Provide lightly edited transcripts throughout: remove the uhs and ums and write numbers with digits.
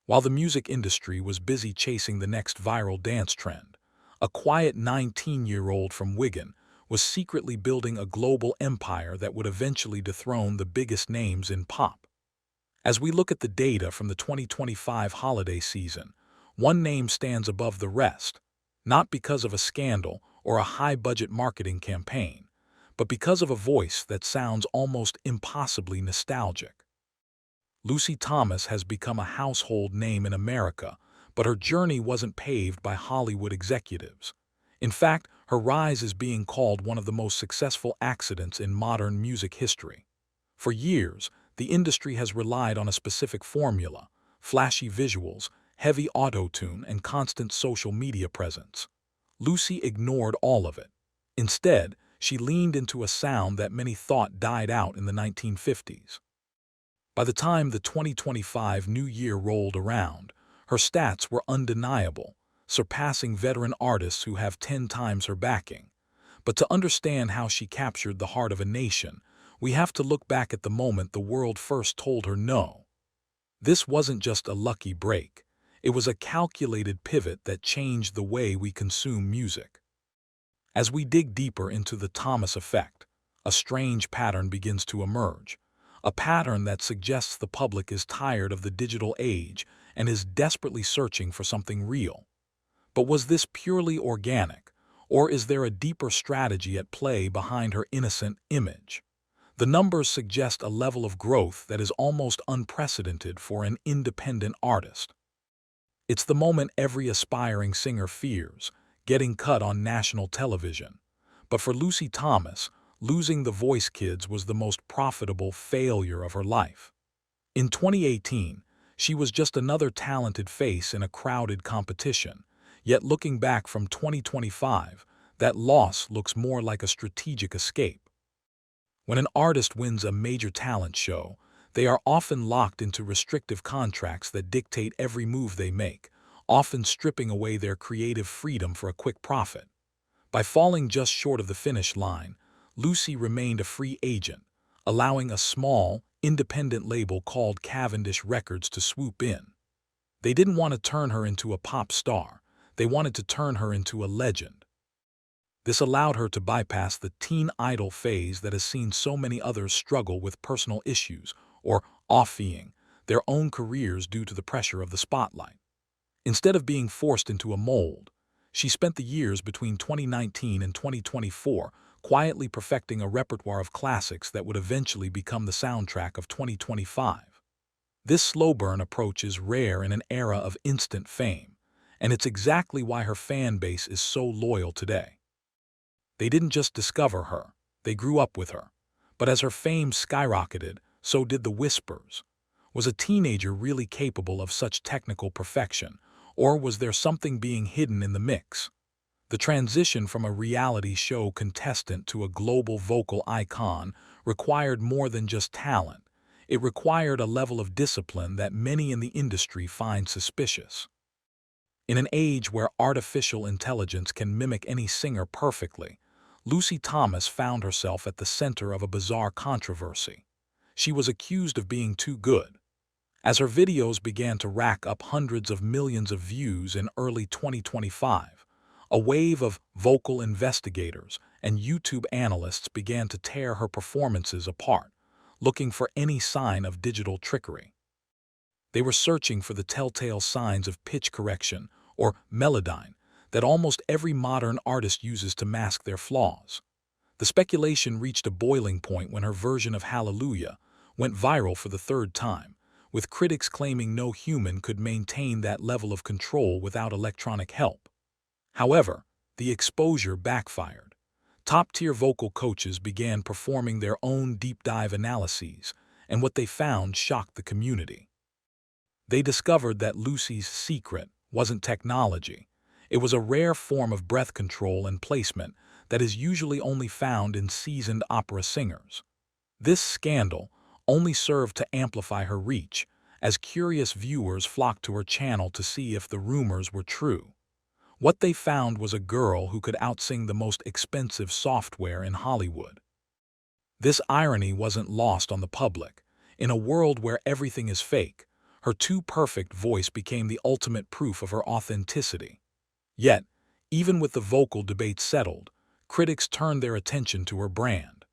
While the music industry was busy chasing the next viral dance trend, a quiet 19-year-old from Wigan was secretly building a global empire that would eventually dethrone the biggest names in pop. As we look at the data from the 2025 holiday season, one name stands above the rest, not because of a scandal or a high-budget marketing campaign, but because of a voice that sounds almost impossibly nostalgic. Lucy Thomas has become a household name in America, but her journey wasn't paved by Hollywood executives. In fact, her rise is being called one of the most successful accidents in modern music history. For years, the industry has relied on a specific formula: flashy visuals, heavy auto-tune, and constant social media presence. Lucy ignored all of it. Instead, she leaned into a sound that many thought died out in the 1950s. By the time the 2025 new year rolled around, her stats were undeniable, surpassing veteran artists who have 10 times her backing. But to understand how she captured the heart of a nation, we have to look back at the moment the world first told her no. This wasn't just a lucky break. It was a calculated pivot that changed the way we consume music. As we dig deeper into the Thomas effect, a strange pattern begins to emerge. A pattern that suggests the public is tired of the digital age and is desperately searching for something real. But was this purely organic, or is there a deeper strategy at play behind her innocent image? The numbers suggest a level of growth that is almost unprecedented for an independent artist. It's the moment every aspiring singer fears: getting cut on national television. But for Lucy Thomas, losing The Voice Kids was the most profitable failure of her life. In 2018, she was just another talented face in a crowded competition, yet looking back from 2025, that loss looks more like a strategic escape. When an artist wins a major talent show, they are often locked into restrictive contracts that dictate every move they make, often stripping away their creative freedom for a quick profit. By falling just short of the finish line, Lucy remained a free agent, allowing a small, independent label called Cavendish Records to swoop in. They didn't want to turn her into a pop star, they wanted to turn her into a legend. This allowed her to bypass the teen idol phase that has seen so many others struggle with personal issues or offing their own careers due to the pressure of the spotlight. Instead of being forced into a mold, she spent the years between 2019 and 2024 quietly perfecting a repertoire of classics that would eventually become the soundtrack of 2025. This slow-burn approach is rare in an era of instant fame, and it's exactly why her fan base is so loyal today. They didn't just discover her, they grew up with her. But as her fame skyrocketed, so did the whispers. Was a teenager really capable of such technical perfection, or was there something being hidden in the mix? The transition from a reality show contestant to a global vocal icon required more than just talent. It required a level of discipline that many in the industry find suspicious. In an age where artificial intelligence can mimic any singer perfectly, Lucy Thomas found herself at the center of a bizarre controversy. She was accused of being too good. As her videos began to rack up hundreds of millions of views in early 2025, a wave of vocal investigators and YouTube analysts began to tear her performances apart, looking for any sign of digital trickery. They were searching for the telltale signs of pitch correction or melodyne that almost every modern artist uses to mask their flaws. The speculation reached a boiling point when her version of Hallelujah went viral for the third time, with critics claiming no human could maintain that level of control without electronic help. However, the exposure backfired. Top-tier vocal coaches began performing their own deep-dive analyses, and what they found shocked the community. They discovered that Lucy's secret wasn't technology. It was a rare form of breath control and placement that is usually only found in seasoned opera singers. This scandal only served to amplify her reach, as curious viewers flocked to her channel to see if the rumors were true. What they found was a girl who could outsing the most expensive software in Hollywood. This irony wasn't lost on the public. In a world where everything is fake, Her too-perfect voice became the ultimate proof of her authenticity. Yet, even with the vocal debate settled, critics turned their attention to her brand.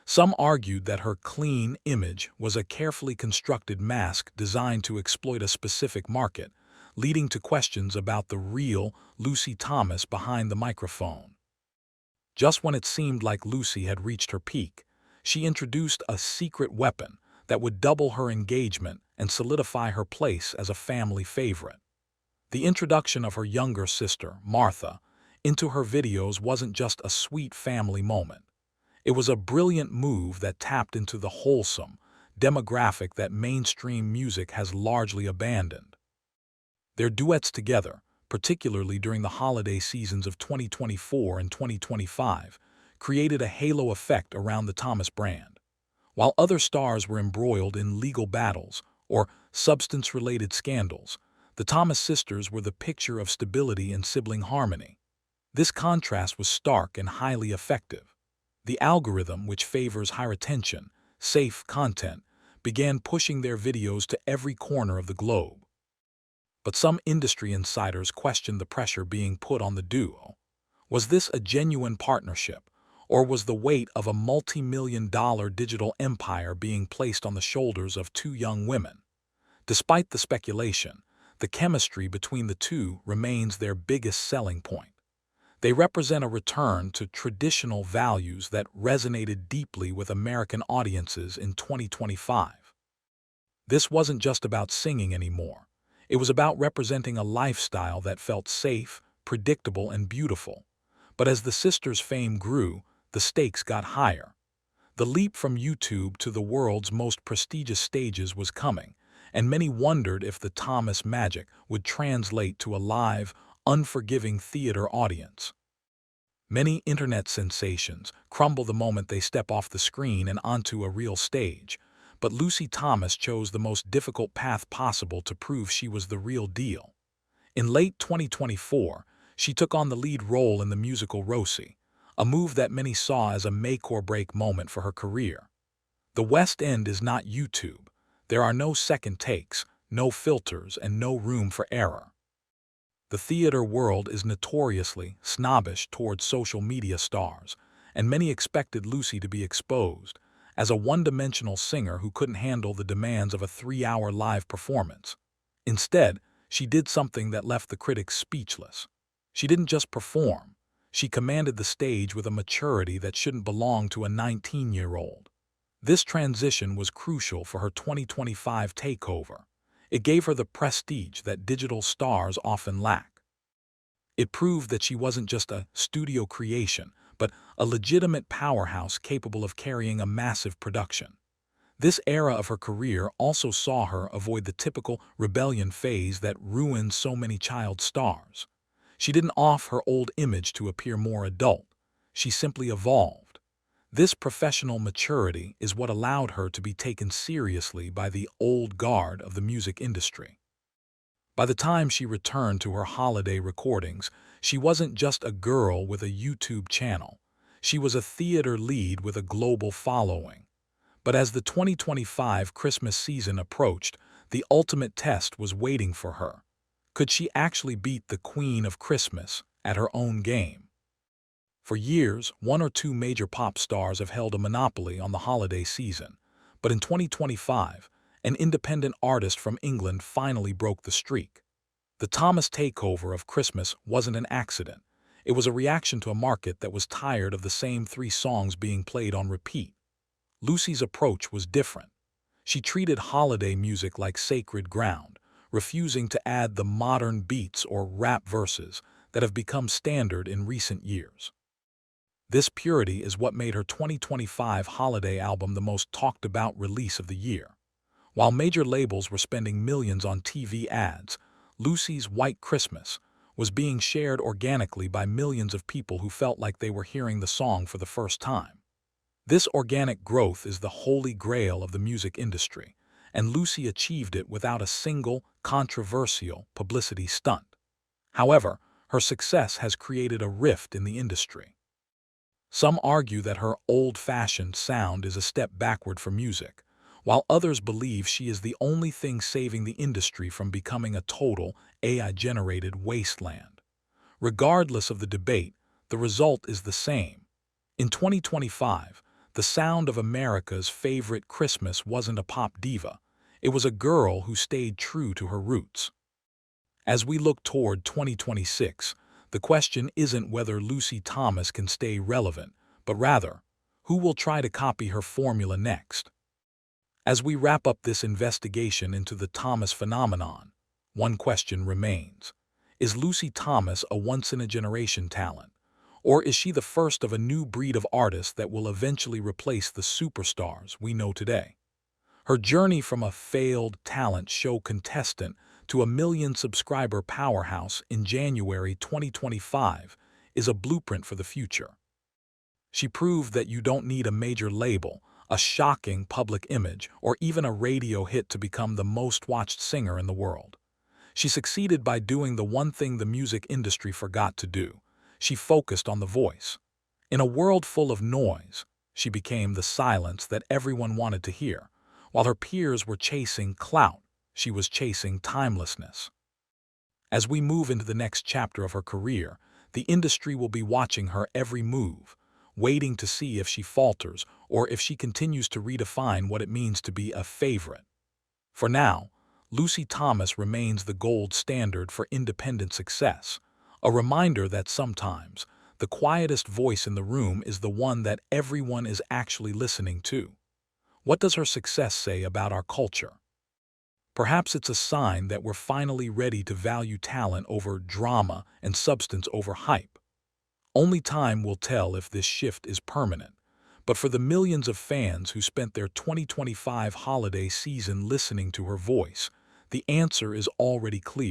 Some argued that her clean image was a carefully constructed mask designed to exploit a specific market, leading to questions about the real Lucy Thomas behind the microphone. Just when it seemed like Lucy had reached her peak, she introduced a secret weapon that would double her engagement and solidify her place as a family favorite. The introduction of her younger sister, Martha, into her videos wasn't just a sweet family moment. It was a brilliant move that tapped into the wholesome demographic that mainstream music has largely abandoned. Their duets together, particularly during the holiday seasons of 2024 and 2025, created a halo effect around the Thomas brand. While other stars were embroiled in legal battles or substance-related scandals, the Thomas sisters were the picture of stability and sibling harmony. This contrast was stark and highly effective. The algorithm, which favors high retention, safe content, began pushing their videos to every corner of the globe. But some industry insiders questioned the pressure being put on the duo. Was this a genuine partnership, or was the weight of a multi-million-dollar digital empire being placed on the shoulders of two young women? Despite the speculation, the chemistry between the two remains their biggest selling point. They represent a return to traditional values that resonated deeply with American audiences in 2025. This wasn't just about singing anymore. It was about representing a lifestyle that felt safe, predictable, and beautiful. But as the sisters' fame grew, the stakes got higher. The leap from YouTube to the world's most prestigious stages was coming, and many wondered if the Thomas magic would translate to a live, unforgiving theater audience. Many internet sensations crumble the moment they step off the screen and onto a real stage, but Lucy Thomas chose the most difficult path possible to prove she was the real deal. In late 2024, she took on the lead role in the musical Rosie, a move that many saw as a make-or-break moment for her career. The West End is not YouTube. There are no second takes, no filters, and no room for error. The theater world is notoriously snobbish towards social media stars, and many expected Lucy to be exposed as a one-dimensional singer who couldn't handle the demands of a 3-hour live performance. Instead, she did something that left the critics speechless. She didn't just perform. She commanded the stage with a maturity that shouldn't belong to a 19-year-old. This transition was crucial for her 2025 takeover. It gave her the prestige that digital stars often lack. It proved that she wasn't just a studio creation, but a legitimate powerhouse capable of carrying a massive production. This era of her career also saw her avoid the typical rebellion phase that ruins so many child stars. She didn't off her old image to appear more adult. She simply evolved. This professional maturity is what allowed her to be taken seriously by the old guard of the music industry. By the time she returned to her holiday recordings, she wasn't just a girl with a YouTube channel. She was a theater lead with a global following. But as the 2025 Christmas season approached, the ultimate test was waiting for her. Could she actually beat the Queen of Christmas at her own game? For years, one or two major pop stars have held a monopoly on the holiday season. But in 2025, an independent artist from England finally broke the streak. The Thomas takeover of Christmas wasn't an accident. It was a reaction to a market that was tired of the same 3 songs being played on repeat. Lucy's approach was different. She treated holiday music like sacred ground, refusing to add the modern beats or rap verses that have become standard in recent years. This purity is what made her 2025 holiday album the most talked-about release of the year. While major labels were spending millions on TV ads, Lucy's White Christmas was being shared organically by millions of people who felt like they were hearing the song for the first time. This organic growth is the holy grail of the music industry, and Lucy achieved it without a single controversial publicity stunt. However, her success has created a rift in the industry. Some argue that her old-fashioned sound is a step backward for music, while others believe she is the only thing saving the industry from becoming a total AI-generated wasteland. Regardless of the debate, the result is the same. In 2025, the sound of America's favorite Christmas wasn't a pop diva. It was a girl who stayed true to her roots. As we look toward 2026, the question isn't whether Lucy Thomas can stay relevant, but rather, who will try to copy her formula next? As we wrap up this investigation into the Thomas phenomenon, one question remains. Is Lucy Thomas a once-in-a-generation talent? Or is she the first of a new breed of artists that will eventually replace the superstars we know today? Her journey from a failed talent show contestant to a million-subscriber powerhouse in January 2025 is a blueprint for the future. She proved that you don't need a major label, a shocking public image, or even a radio hit to become the most-watched singer in the world. She succeeded by doing the one thing the music industry forgot to do. She focused on the voice. In a world full of noise, she became the silence that everyone wanted to hear. While her peers were chasing clout, she was chasing timelessness. As we move into the next chapter of her career, the industry will be watching her every move, waiting to see if she falters or if she continues to redefine what it means to be a favorite. For now, Lucy Thomas remains the gold standard for independent success, a reminder that sometimes the quietest voice in the room is the one that everyone is actually listening to. What does her success say about our culture? Perhaps it's a sign that we're finally ready to value talent over drama and substance over hype. Only time will tell if this shift is permanent, but for the millions of fans who spent their 2025 holiday season listening to her voice, the answer is already clear.